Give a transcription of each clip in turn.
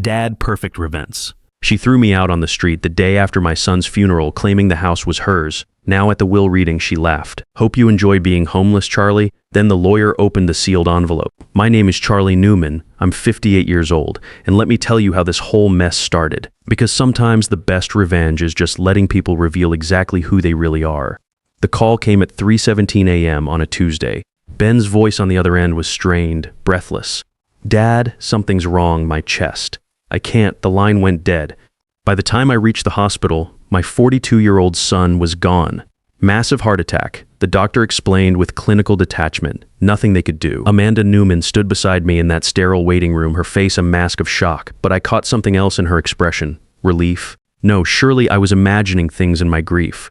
Dad perfect events. She threw me out on the street the day after my son's funeral, claiming the house was hers. Now at the will reading, she laughed. Hope you enjoy being homeless, Charlie. Then the lawyer opened the sealed envelope. My name is Charlie Newman. I'm 58 years old. And let me tell you how this whole mess started. Because sometimes the best revenge is just letting people reveal exactly who they really are. The call came at 3:17 a.m. on a Tuesday. Ben's voice on the other end was strained, breathless. Dad, something's wrong, my chest. I can't, the line went dead. By the time I reached the hospital, my 42-year-old son was gone. Massive heart attack, the doctor explained with clinical detachment. Nothing they could do. Amanda Newman stood beside me in that sterile waiting room, her face a mask of shock, but I caught something else in her expression. Relief? No, surely I was imagining things in my grief.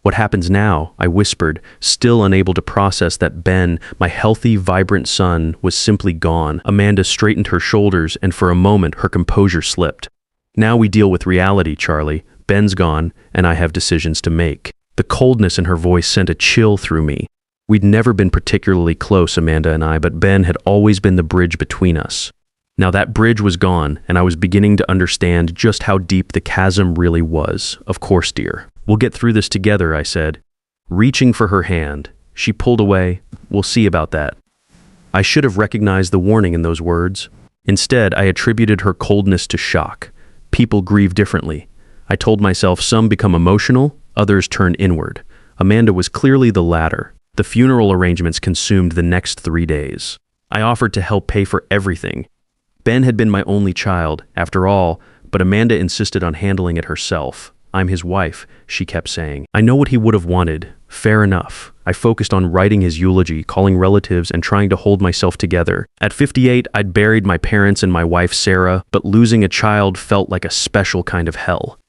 What happens now? I whispered, still unable to process that Ben, my healthy, vibrant son, was simply gone. Amanda straightened her shoulders, and for a moment her composure slipped. Now we deal with reality, Charlie. Ben's gone, and I have decisions to make. The coldness in her voice sent a chill through me. We'd never been particularly close, Amanda and I, but Ben had always been the bridge between us. Now that bridge was gone, and I was beginning to understand just how deep the chasm really was. Of course, dear. We'll get through this together, I said. Reaching for her hand, she pulled away. We'll see about that. I should have recognized the warning in those words. Instead, I attributed her coldness to shock. People grieve differently. I told myself some become emotional, others turn inward. Amanda was clearly the latter. The funeral arrangements consumed the next 3 days. I offered to help pay for everything. Ben had been my only child, after all, but Amanda insisted on handling it herself. I'm his wife, she kept saying. I know what he would have wanted. Fair enough. I focused on writing his eulogy, calling relatives, and trying to hold myself together. At 58, I'd buried my parents and my wife, Sarah, but losing a child felt like a special kind of hell.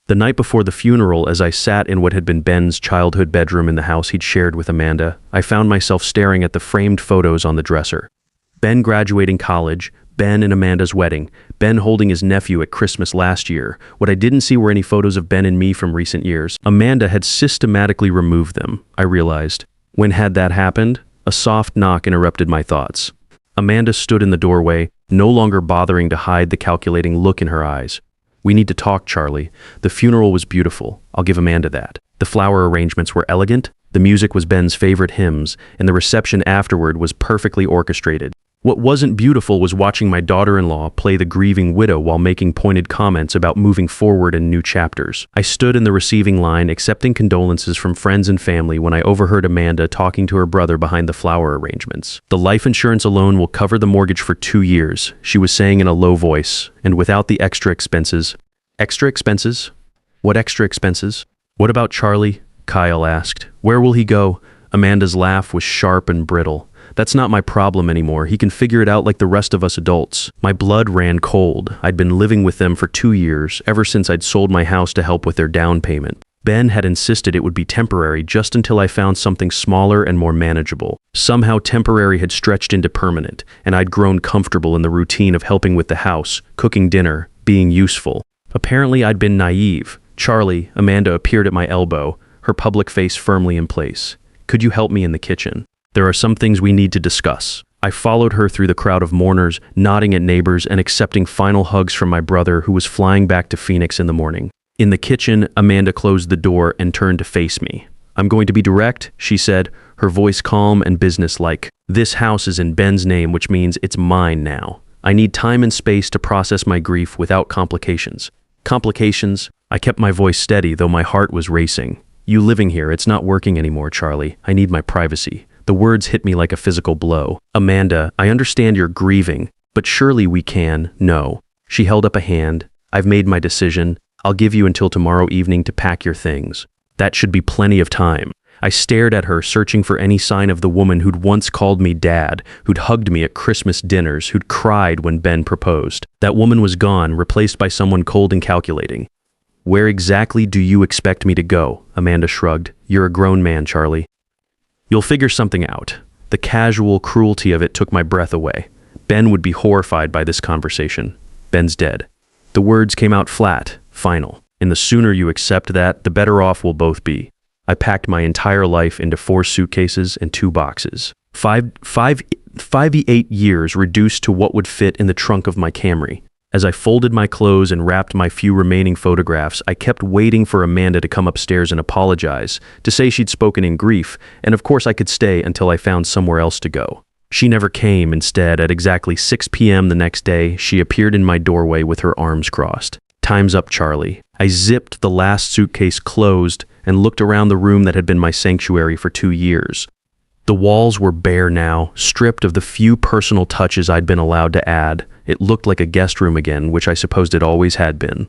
The night before the funeral, as I sat in what had been Ben's childhood bedroom in the house he'd shared with Amanda, I found myself staring at the framed photos on the dresser. Ben graduating college, Ben and Amanda's wedding, Ben holding his nephew at Christmas last year. What I didn't see were any photos of Ben and me from recent years. Amanda had systematically removed them, I realized. When had that happened? A soft knock interrupted my thoughts. Amanda stood in the doorway, no longer bothering to hide the calculating look in her eyes. We need to talk, Charlie. The funeral was beautiful. I'll give Amanda that. The flower arrangements were elegant, the music was Ben's favorite hymns, and the reception afterward was perfectly orchestrated. What wasn't beautiful was watching my daughter-in-law play the grieving widow while making pointed comments about moving forward in new chapters. I stood in the receiving line accepting condolences from friends and family when I overheard Amanda talking to her brother behind the flower arrangements. The life insurance alone will cover the mortgage for 2 years, she was saying in a low voice, and without the extra expenses. Extra expenses? What extra expenses? What about Charlie? Kyle asked. Where will he go? Amanda's laugh was sharp and brittle. That's not my problem anymore. He can figure it out like the rest of us adults. My blood ran cold. I'd been living with them for 2 years, ever since I'd sold my house to help with their down payment. Ben had insisted it would be temporary just until I found something smaller and more manageable. Somehow temporary had stretched into permanent, and I'd grown comfortable in the routine of helping with the house, cooking dinner, being useful. Apparently I'd been naive. Charlie, Amanda appeared at my elbow, her public face firmly in place. Could you help me in the kitchen? There are some things we need to discuss. I followed her through the crowd of mourners, nodding at neighbors and accepting final hugs from my brother who was flying back to Phoenix in the morning. In the kitchen, Amanda closed the door and turned to face me. I'm going to be direct, she said, her voice calm and businesslike. This house is in Ben's name, which means it's mine now. I need time and space to process my grief without complications. Complications? I kept my voice steady, though my heart was racing. You living here, it's not working anymore, Charlie. I need my privacy. The words hit me like a physical blow. Amanda, I understand you're grieving, but surely we can. No. She held up a hand. I've made my decision. I'll give you until tomorrow evening to pack your things. That should be plenty of time. I stared at her, searching for any sign of the woman who'd once called me dad, who'd hugged me at Christmas dinners, who'd cried when Ben proposed. That woman was gone, replaced by someone cold and calculating. Where exactly do you expect me to go? Amanda shrugged. You're a grown man, Charlie. You'll figure something out. The casual cruelty of it took my breath away. Ben would be horrified by this conversation. Ben's dead. The words came out flat, final. And the sooner you accept that, the better off we'll both be. I packed my entire life into 4 suitcases and 2 boxes. 58 years reduced to what would fit in the trunk of my Camry. As I folded my clothes and wrapped my few remaining photographs, I kept waiting for Amanda to come upstairs and apologize, to say she'd spoken in grief, and of course I could stay until I found somewhere else to go. She never came. Instead, at exactly 6 p.m. the next day, she appeared in my doorway with her arms crossed. "Time's up, Charlie." I zipped the last suitcase closed and looked around the room that had been my sanctuary for 2 years. The walls were bare now, stripped of the few personal touches I'd been allowed to add. It looked like a guest room again, which I supposed it always had been.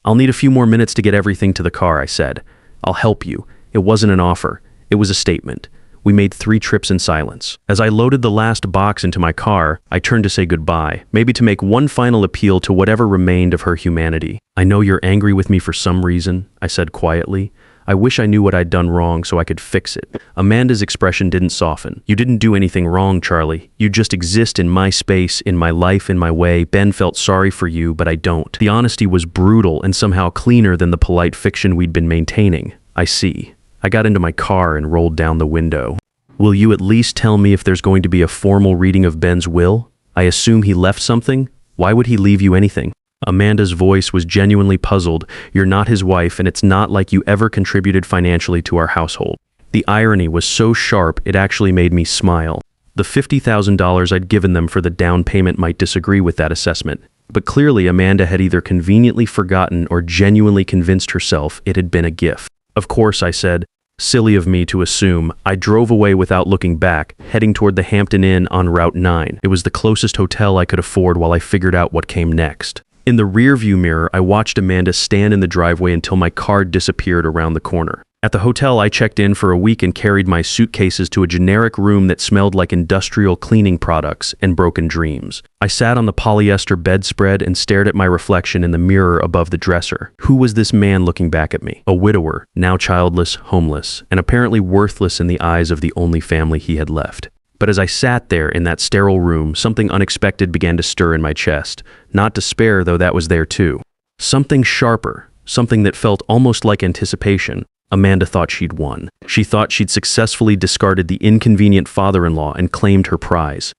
"I'll need a few more minutes to get everything to the car," I said. "I'll help you." It wasn't an offer. It was a statement. We made 3 trips in silence. As I loaded the last box into my car, I turned to say goodbye, maybe to make one final appeal to whatever remained of her humanity. "I know you're angry with me for some reason," I said quietly. "I wish I knew what I'd done wrong so I could fix it." Amanda's expression didn't soften. "You didn't do anything wrong, Charlie. You just exist in my space, in my life, in my way. Ben felt sorry for you, but I don't." The honesty was brutal and somehow cleaner than the polite fiction we'd been maintaining. "I see." I got into my car and rolled down the window. "Will you at least tell me if there's going to be a formal reading of Ben's will? I assume he left something. Why would he leave you anything?" Amanda's voice was genuinely puzzled. "You're not his wife, and it's not like you ever contributed financially to our household." The irony was so sharp, it actually made me smile. The $50,000 I'd given them for the down payment might disagree with that assessment. But clearly Amanda had either conveniently forgotten or genuinely convinced herself it had been a gift. "Of course," I said. Silly of me to assume. I drove away without looking back, heading toward the Hampton Inn on Route 9. It was the closest hotel I could afford while I figured out what came next. In the rearview mirror, I watched Amanda stand in the driveway until my car disappeared around the corner. At the hotel, I checked in for a week and carried my suitcases to a generic room that smelled like industrial cleaning products and broken dreams. I sat on the polyester bedspread and stared at my reflection in the mirror above the dresser. Who was this man looking back at me? A widower, now childless, homeless, and apparently worthless in the eyes of the only family he had left. But as I sat there in that sterile room, something unexpected began to stir in my chest. Not despair, though that was there too. Something sharper, something that felt almost like anticipation. Amanda thought she'd won. She thought she'd successfully discarded the inconvenient father-in-law and claimed her prize.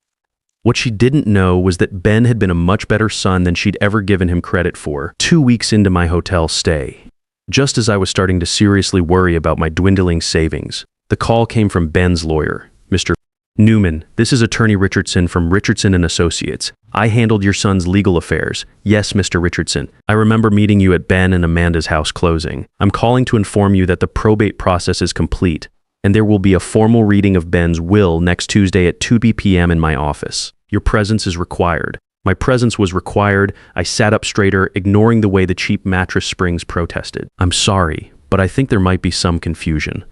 What she didn't know was that Ben had been a much better son than she'd ever given him credit for. 2 weeks into my hotel stay, just as I was starting to seriously worry about my dwindling savings, the call came from Ben's lawyer, Mr. Newman. "This is Attorney Richardson from Richardson & Associates. I handled your son's legal affairs." "Yes, Mr. Richardson. I remember meeting you at Ben and Amanda's house closing. I'm calling to inform you that the probate process is complete, and there will be a formal reading of Ben's will next Tuesday at 2 p.m. in my office. Your presence is required." My presence was required. I sat up straighter, ignoring the way the cheap mattress springs protested. "I'm sorry, but I think there might be some confusion."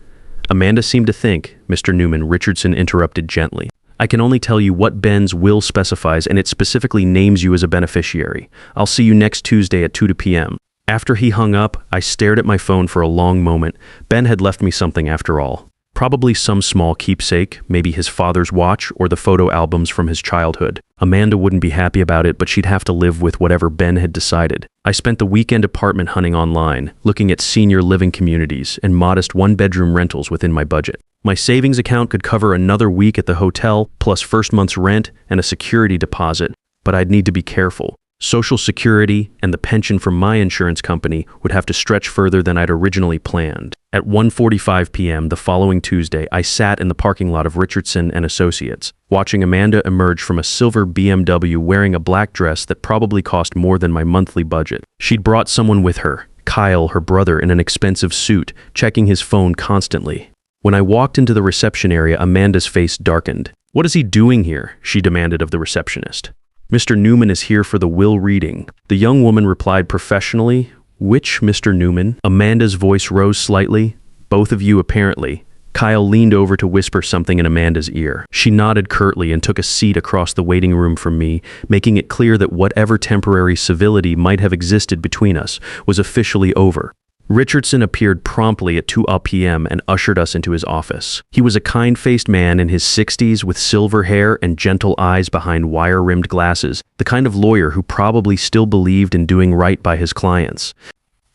"Amanda seemed to think," Mr. Newman Richardson interrupted gently. "I can only tell you what Ben's will specifies, and it specifically names you as a beneficiary. I'll see you next Tuesday at 2 p.m. After he hung up, I stared at my phone for a long moment. Ben had left me something after all. Probably some small keepsake, maybe his father's watch or the photo albums from his childhood. Amanda wouldn't be happy about it, but she'd have to live with whatever Ben had decided. I spent the weekend apartment hunting online, looking at senior living communities and modest one-bedroom rentals within my budget. My savings account could cover another week at the hotel, plus first month's rent and a security deposit, but I'd need to be careful. Social Security and the pension from my insurance company would have to stretch further than I'd originally planned. At 1:45 p.m. the following Tuesday, I sat in the parking lot of Richardson & Associates, watching Amanda emerge from a silver BMW wearing a black dress that probably cost more than my monthly budget. She'd brought someone with her, Kyle, her brother, in an expensive suit, checking his phone constantly. When I walked into the reception area, Amanda's face darkened. "What is he doing here?" she demanded of the receptionist. "Mr. Newman is here for the will reading." The young woman replied professionally. "Which Mr. Newman?" Amanda's voice rose slightly. "Both of you, apparently." Kyle leaned over to whisper something in Amanda's ear. She nodded curtly and took a seat across the waiting room from me, making it clear that whatever temporary civility might have existed between us was officially over. Richardson appeared promptly at 2 p.m. and ushered us into his office. He was a kind-faced man in his 60s with silver hair and gentle eyes behind wire-rimmed glasses, the kind of lawyer who probably still believed in doing right by his clients.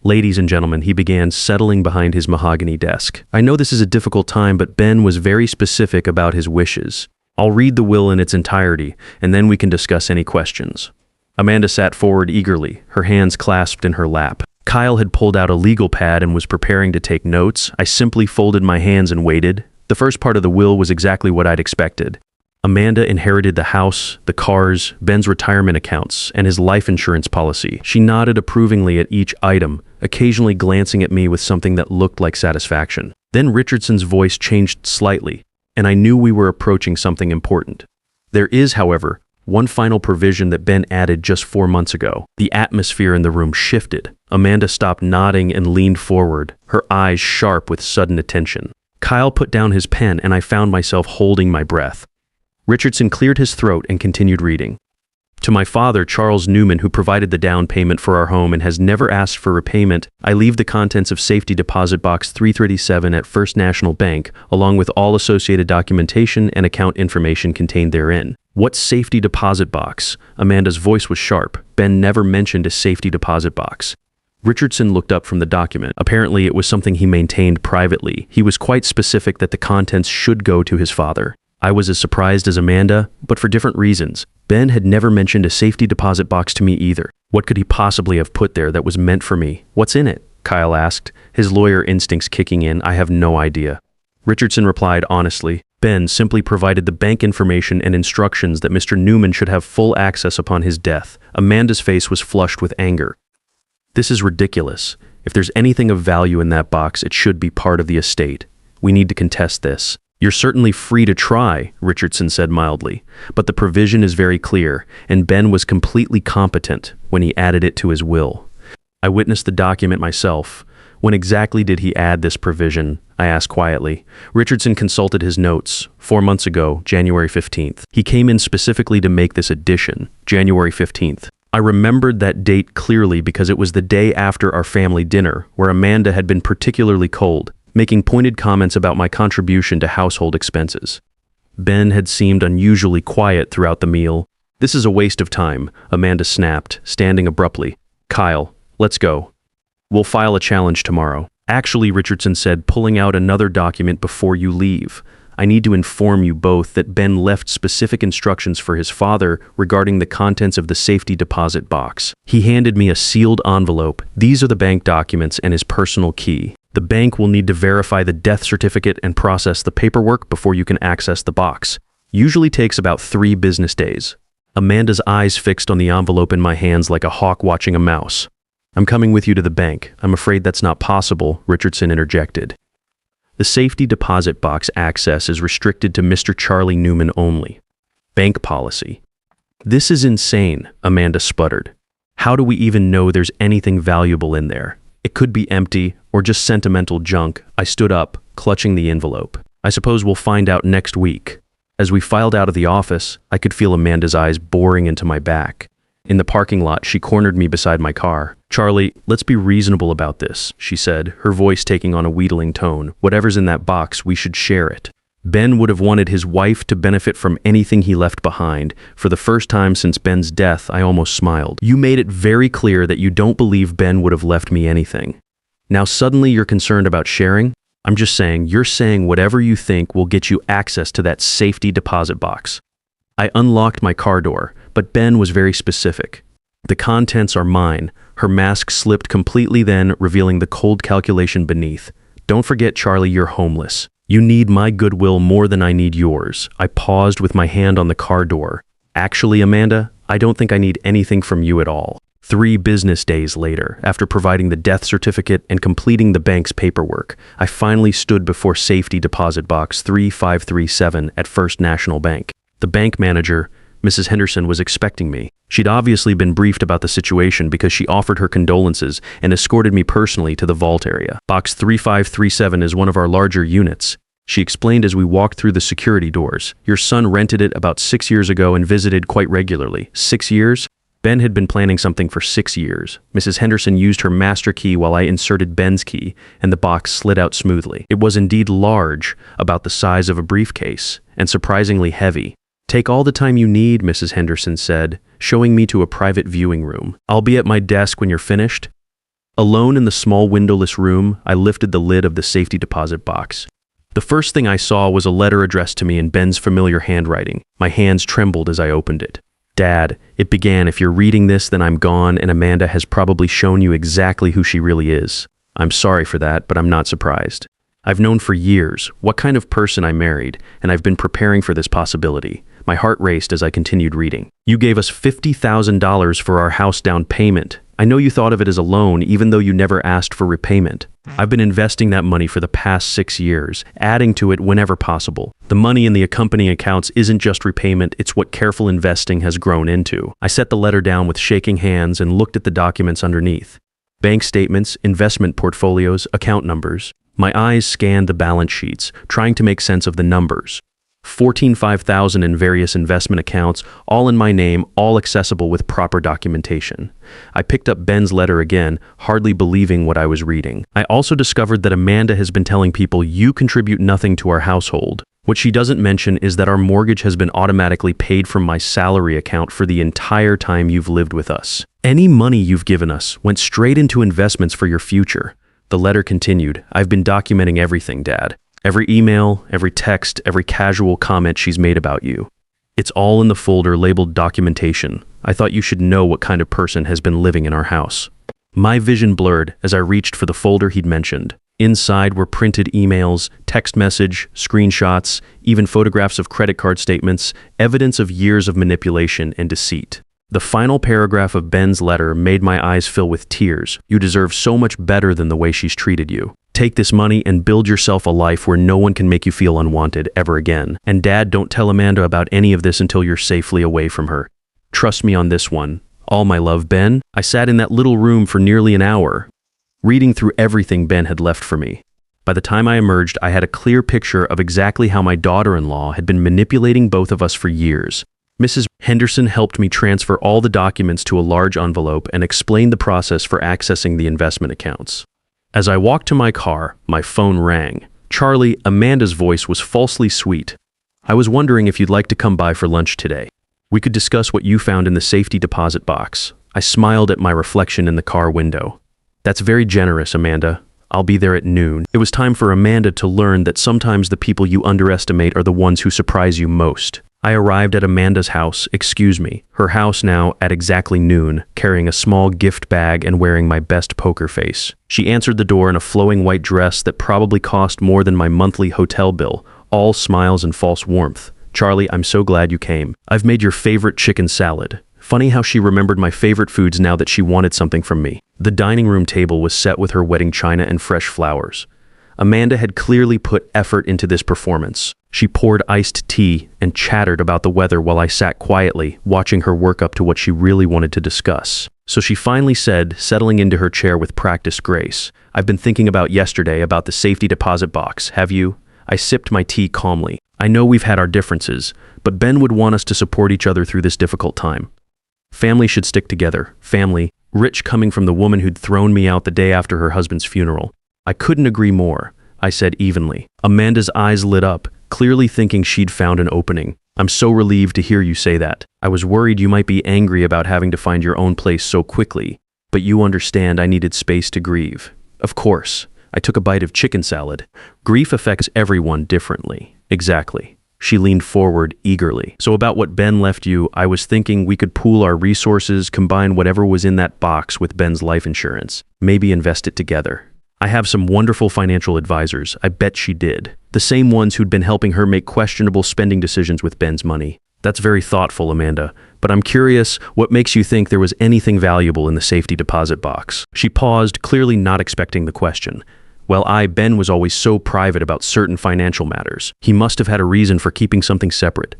"Ladies and gentlemen," he began, settling behind his mahogany desk. "I know this is a difficult time, but Ben was very specific about his wishes. I'll read the will in its entirety, and then we can discuss any questions." Amanda sat forward eagerly, her hands clasped in her lap. Kyle had pulled out a legal pad and was preparing to take notes. I simply folded my hands and waited. The first part of the will was exactly what I'd expected. Amanda inherited the house, the cars, Ben's retirement accounts, and his life insurance policy. She nodded approvingly at each item, occasionally glancing at me with something that looked like satisfaction. Then Richardson's voice changed slightly, and I knew we were approaching something important. There is, however, one final provision that Ben added just 4 months ago. The atmosphere in the room shifted. Amanda stopped nodding and leaned forward, her eyes sharp with sudden attention. Kyle put down his pen, and I found myself holding my breath. Richardson cleared his throat and continued reading. To my father, Charles Newman, who provided the down payment for our home and has never asked for repayment, I leave the contents of Safety Deposit Box 337 at First National Bank, along with all associated documentation and account information contained therein. What safety deposit box? Amanda's voice was sharp. Ben never mentioned a safety deposit box. Richardson looked up from the document. Apparently, it was something he maintained privately. He was quite specific that the contents should go to his father. I was as surprised as Amanda, but for different reasons. Ben had never mentioned a safety deposit box to me either. What could he possibly have put there that was meant for me? What's in it? Kyle asked, his lawyer instincts kicking in. I have no idea. Richardson replied honestly. Ben simply provided the bank information and instructions that Mr. Newman should have full access upon his death. Amanda's face was flushed with anger. This is ridiculous. If there's anything of value in that box, it should be part of the estate. We need to contest this. You're certainly free to try, Richardson said mildly, but the provision is very clear, and Ben was completely competent when he added it to his will. I witnessed the document myself. When exactly did he add this provision? I asked quietly. Richardson consulted his notes. 4 months ago, January 15th. He came in specifically to make this addition, January 15th. I remembered that date clearly because it was the day after our family dinner, where Amanda had been particularly cold, making pointed comments about my contribution to household expenses. Ben had seemed unusually quiet throughout the meal. This is a waste of time, Amanda snapped, standing abruptly. Kyle, let's go. We'll file a challenge tomorrow. Actually, Richardson said, pulling out another document before you leave. I need to inform you both that Ben left specific instructions for his father regarding the contents of the safety deposit box. He handed me a sealed envelope. These are the bank documents and his personal key. The bank will need to verify the death certificate and process the paperwork before you can access the box. Usually takes about 3 business days. Amanda's eyes fixed on the envelope in my hands like a hawk watching a mouse. I'm coming with you to the bank. I'm afraid that's not possible, Richardson interjected. The safety deposit box access is restricted to Mr. Charlie Newman only. Bank policy. This is insane, Amanda sputtered. How do we even know there's anything valuable in there? It could be empty or just sentimental junk. I stood up, clutching the envelope. I suppose we'll find out next week. As we filed out of the office, I could feel Amanda's eyes boring into my back. In the parking lot, she cornered me beside my car. Charlie, let's be reasonable about this, she said, her voice taking on a wheedling tone. Whatever's in that box, we should share it. Ben would have wanted his wife to benefit from anything he left behind. For the first time since Ben's death, I almost smiled. You made it very clear that you don't believe Ben would have left me anything. Now suddenly you're concerned about sharing? I'm just saying, you're saying whatever you think will get you access to that safety deposit box. I unlocked my car door, but Ben was very specific. The contents are mine. Her mask slipped completely then, revealing the cold calculation beneath. Don't forget, Charlie, you're homeless. You need my goodwill more than I need yours. I paused with my hand on the car door. Actually, Amanda, I don't think I need anything from you at all. 3 business days later, after providing the death certificate and completing the bank's paperwork, I finally stood before Safety Deposit Box 3537 at First National Bank. The bank manager, Mrs. Henderson, was expecting me. She'd obviously been briefed about the situation because she offered her condolences and escorted me personally to the vault area. Box 3537 is one of our larger units, she explained as we walked through the security doors. Your son rented it about 6 years ago and visited quite regularly. 6 years? Ben had been planning something for 6 years. Mrs. Henderson used her master key while I inserted Ben's key, and the box slid out smoothly. It was indeed large, about the size of a briefcase, and surprisingly heavy. Take all the time you need, Mrs. Henderson said, showing me to a private viewing room. I'll be at my desk when you're finished. Alone in the small windowless room, I lifted the lid of the safety deposit box. The first thing I saw was a letter addressed to me in Ben's familiar handwriting. My hands trembled as I opened it. Dad, it began, if you're reading this, then I'm gone, and Amanda has probably shown you exactly who she really is. I'm sorry for that, but I'm not surprised. I've known for years what kind of person I married, and I've been preparing for this possibility. My heart raced as I continued reading. You gave us $50,000 for our house down payment. I know you thought of it as a loan, even though you never asked for repayment. I've been investing that money for the past 6 years, adding to it whenever possible. The money in the accompanying accounts isn't just repayment, it's what careful investing has grown into. I set the letter down with shaking hands and looked at the documents underneath. Bank statements, investment portfolios, account numbers. My eyes scanned the balance sheets, trying to make sense of the numbers. 5,000 in various investment accounts, all in my name, all accessible with proper documentation. I picked up Ben's letter again, hardly believing what I was reading. I also discovered that Amanda has been telling people you contribute nothing to our household. What she doesn't mention is that our mortgage has been automatically paid from my salary account for the entire time you've lived with us. Any money you've given us went straight into investments for your future. The letter continued, I've been documenting everything, Dad. Every email, every text, every casual comment she's made about you. It's all in the folder labeled documentation. I thought you should know what kind of person has been living in our house. My vision blurred as I reached for the folder he'd mentioned. Inside were printed emails, text message, screenshots, even photographs of credit card statements, evidence of years of manipulation and deceit. The final paragraph of Ben's letter made my eyes fill with tears. You deserve so much better than the way she's treated you. Take this money and build yourself a life where no one can make you feel unwanted ever again. And Dad, don't tell Amanda about any of this until you're safely away from her. Trust me on this one. All my love, Ben. I sat in that little room for nearly an hour, reading through everything Ben had left for me. By the time I emerged, I had a clear picture of exactly how my daughter-in-law had been manipulating both of us for years. Mrs. Henderson helped me transfer all the documents to a large envelope and explained the process for accessing the investment accounts. As I walked to my car, my phone rang. Charlie, Amanda's voice was falsely sweet. I was wondering if you'd like to come by for lunch today. We could discuss what you found in the safety deposit box. I smiled at my reflection in the car window. That's very generous, Amanda. I'll be there at noon. It was time for Amanda to learn that sometimes the people you underestimate are the ones who surprise you most. I arrived at Amanda's house, her house now, at exactly noon, carrying a small gift bag and wearing my best poker face. She answered the door in a flowing white dress that probably cost more than my monthly hotel bill, all smiles and false warmth. Charlie, I'm so glad you came. I've made your favorite chicken salad. Funny how she remembered my favorite foods now that she wanted something from me. The dining room table was set with her wedding china and fresh flowers. Amanda had clearly put effort into this performance. She poured iced tea and chattered about the weather while I sat quietly, watching her work up to what she really wanted to discuss. So she finally said, settling into her chair with practiced grace, I've been thinking about yesterday about the safety deposit box, have you? I sipped my tea calmly. I know we've had our differences, but Ben would want us to support each other through this difficult time. Family should stick together. Family, rich coming from the woman who'd thrown me out the day after her husband's funeral. I couldn't agree more, I said evenly. Amanda's eyes lit up, clearly thinking she'd found an opening. I'm so relieved to hear you say that. I was worried you might be angry about having to find your own place so quickly, but you understand I needed space to grieve. Of course. I took a bite of chicken salad. Grief affects everyone differently. Exactly. She leaned forward eagerly. So about what Ben left you, I was thinking we could pool our resources, combine whatever was in that box with Ben's life insurance, maybe invest it together. I have some wonderful financial advisors. I bet she did. The same ones who'd been helping her make questionable spending decisions with Ben's money. That's very thoughtful, Amanda. But I'm curious, what makes you think there was anything valuable in the safety deposit box? She paused, clearly not expecting the question. Well, Ben was always so private about certain financial matters. He must have had a reason for keeping something separate.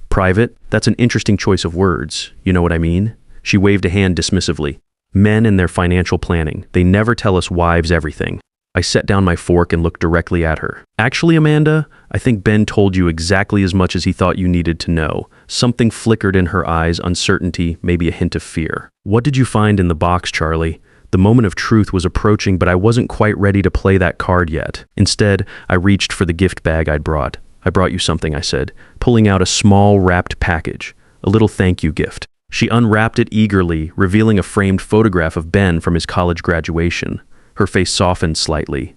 Private? That's an interesting choice of words. You know what I mean? She waved a hand dismissively. Men and their financial planning. They never tell us wives everything. I set down my fork and looked directly at her. Actually, Amanda, I think Ben told you exactly as much as he thought you needed to know. Something flickered in her eyes, uncertainty, maybe a hint of fear. What did you find in the box, Charlie? The moment of truth was approaching, but I wasn't quite ready to play that card yet. Instead, I reached for the gift bag I'd brought. I brought you something, I said, pulling out a small wrapped package, a little thank you gift. She unwrapped it eagerly, revealing a framed photograph of Ben from his college graduation. Her face softened slightly.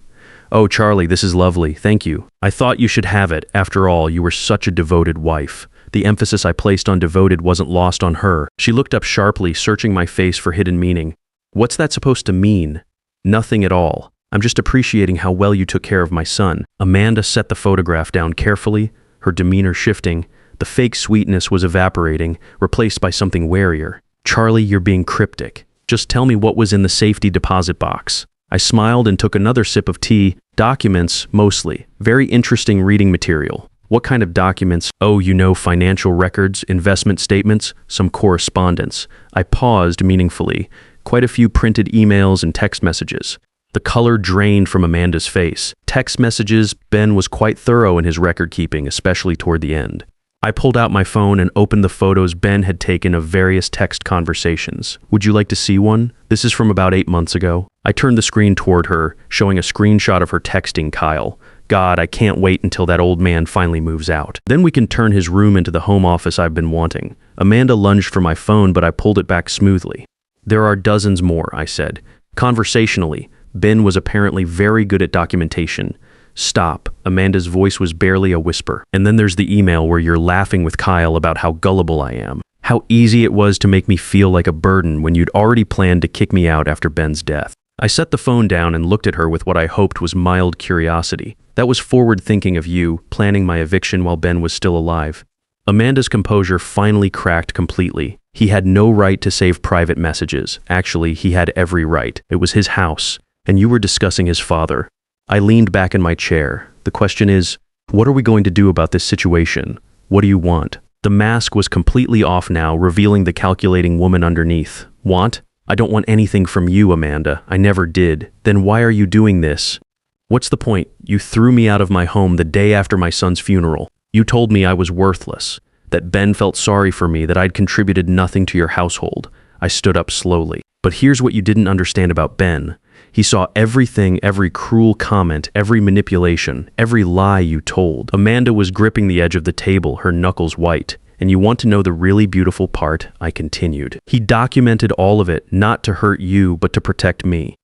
Oh, Charlie, this is lovely. Thank you. I thought you should have it. After all, you were such a devoted wife. The emphasis I placed on devoted wasn't lost on her. She looked up sharply, searching my face for hidden meaning. What's that supposed to mean? Nothing at all. I'm just appreciating how well you took care of my son. Amanda set the photograph down carefully, her demeanor shifting. The fake sweetness was evaporating, replaced by something warier. Charlie, you're being cryptic. Just tell me what was in the safety deposit box. I smiled and took another sip of tea. Documents, mostly. Very interesting reading material. What kind of documents? Oh, financial records, investment statements, some correspondence. I paused meaningfully. Quite a few printed emails and text messages. The color drained from Amanda's face. Text messages, Ben was quite thorough in his record keeping, especially toward the end. I pulled out my phone and opened the photos Ben had taken of various text conversations. Would you like to see one? This is from about 8 months ago. I turned the screen toward her, showing a screenshot of her texting Kyle. God, I can't wait until that old man finally moves out. Then we can turn his room into the home office I've been wanting. Amanda lunged for my phone, but I pulled it back smoothly. There are dozens more, I said. Conversationally, Ben was apparently very good at documentation. Stop. Amanda's voice was barely a whisper. And then there's the email where you're laughing with Kyle about how gullible I am. How easy it was to make me feel like a burden when you'd already planned to kick me out after Ben's death. I set the phone down and looked at her with what I hoped was mild curiosity. That was forward thinking of you, planning my eviction while Ben was still alive. Amanda's composure finally cracked completely. He had no right to save private messages. Actually, he had every right. It was his house, and you were discussing his father. I leaned back in my chair. The question is, what are we going to do about this situation? What do you want? The mask was completely off now, revealing the calculating woman underneath. Want? I don't want anything from you, Amanda. I never did. Then why are you doing this? What's the point? You threw me out of my home the day after my son's funeral. You told me I was worthless, that Ben felt sorry for me, that I'd contributed nothing to your household. I stood up slowly. But here's what you didn't understand about Ben. He saw everything, every cruel comment, every manipulation, every lie you told. Amanda was gripping the edge of the table, her knuckles white. And you want to know the really beautiful part? I continued. He documented all of it, not to hurt you, but to protect me.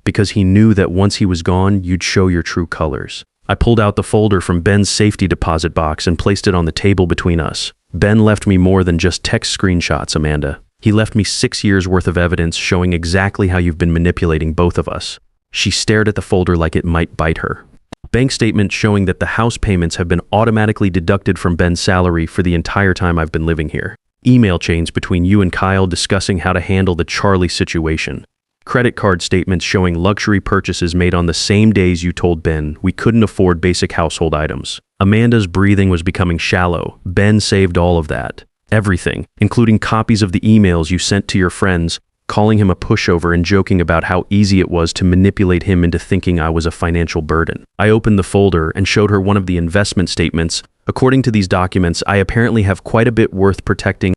Because he knew that once he was gone, you'd show your true colors. I pulled out the folder from Ben's safety deposit box and placed it on the table between us. Ben left me more than just text screenshots, Amanda. He left me 6 years worth of evidence showing exactly how you've been manipulating both of us. She stared at the folder like it might bite her. Bank statement showing that the house payments have been automatically deducted from Ben's salary for the entire time I've been living here. Email chains between you and Kyle discussing how to handle the Charlie situation. Credit card statements showing luxury purchases made on the same days you told Ben we couldn't afford basic household items. Amanda's breathing was becoming shallow. Ben saved all of that. Everything, including copies of the emails you sent to your friends, calling him a pushover and joking about how easy it was to manipulate him into thinking I was a financial burden. I opened the folder and showed her one of the investment statements. According to these documents, I apparently have quite a bit worth protecting.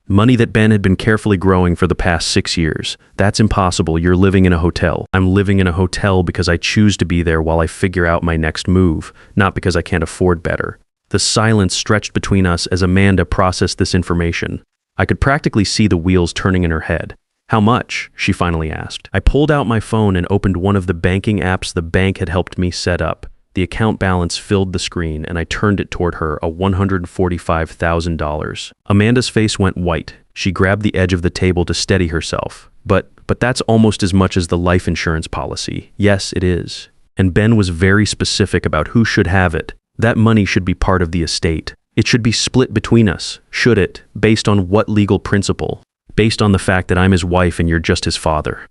Money that Ben had been carefully growing for the past 6 years. That's impossible. You're living in a hotel. I'm living in a hotel because I choose to be there while I figure out my next move, not because I can't afford better. The silence stretched between us as Amanda processed this information. I could practically see the wheels turning in her head. How much? She finally asked. I pulled out my phone and opened one of the banking apps the bank had helped me set up. The account balance filled the screen, and I turned it toward her, $145,000. Amanda's face went white. She grabbed the edge of the table to steady herself. But that's almost as much as the life insurance policy. Yes, it is. And Ben was very specific about who should have it. That money should be part of the estate. It should be split between us. Should it? Based on what legal principle? Based on the fact that I'm his wife and you're just his father.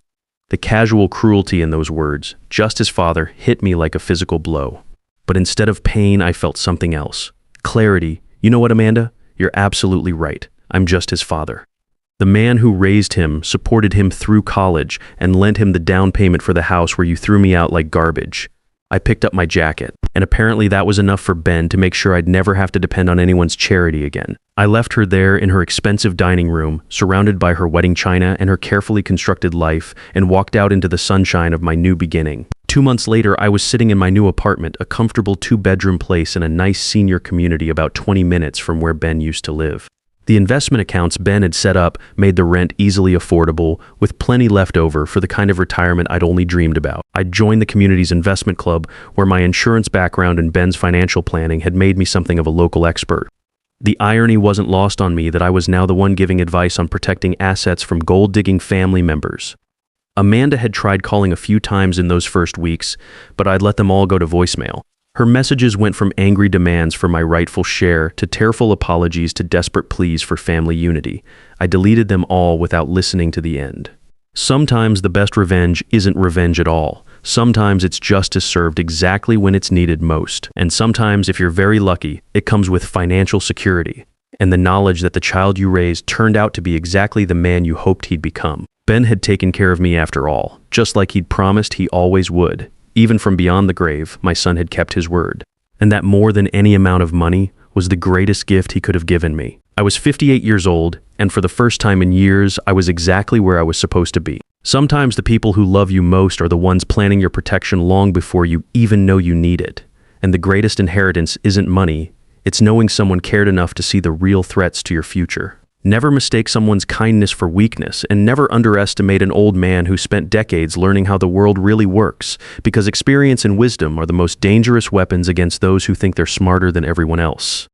The casual cruelty in those words, just his father, hit me like a physical blow. But instead of pain, I felt something else. Clarity. You know what, Amanda? You're absolutely right. I'm just his father. The man who raised him, supported him through college, and lent him the down payment for the house where you threw me out like garbage. I picked up my jacket, and apparently that was enough for Ben to make sure I'd never have to depend on anyone's charity again. I left her there in her expensive dining room, surrounded by her wedding china and her carefully constructed life, and walked out into the sunshine of my new beginning. 2 months later, I was sitting in my new apartment, a comfortable 2-bedroom place in a nice senior community about 20 minutes from where Ben used to live. The investment accounts Ben had set up made the rent easily affordable, with plenty left over for the kind of retirement I'd only dreamed about. I'd joined the community's investment club, where my insurance background and Ben's financial planning had made me something of a local expert. The irony wasn't lost on me that I was now the one giving advice on protecting assets from gold-digging family members. Amanda had tried calling a few times in those first weeks, but I'd let them all go to voicemail. Her messages went from angry demands for my rightful share to tearful apologies to desperate pleas for family unity. I deleted them all without listening to the end. Sometimes the best revenge isn't revenge at all. Sometimes it's justice served exactly when it's needed most. And sometimes, if you're very lucky, it comes with financial security and the knowledge that the child you raised turned out to be exactly the man you hoped he'd become. Ben had taken care of me after all, just like he'd promised he always would. Even from beyond the grave, my son had kept his word. And that more than any amount of money was the greatest gift he could have given me. I was 58 years old, and for the first time in years, I was exactly where I was supposed to be. Sometimes the people who love you most are the ones planning your protection long before you even know you need it. And the greatest inheritance isn't money, it's knowing someone cared enough to see the real threats to your future. Never mistake someone's kindness for weakness, and never underestimate an old man who spent decades learning how the world really works, because experience and wisdom are the most dangerous weapons against those who think they're smarter than everyone else.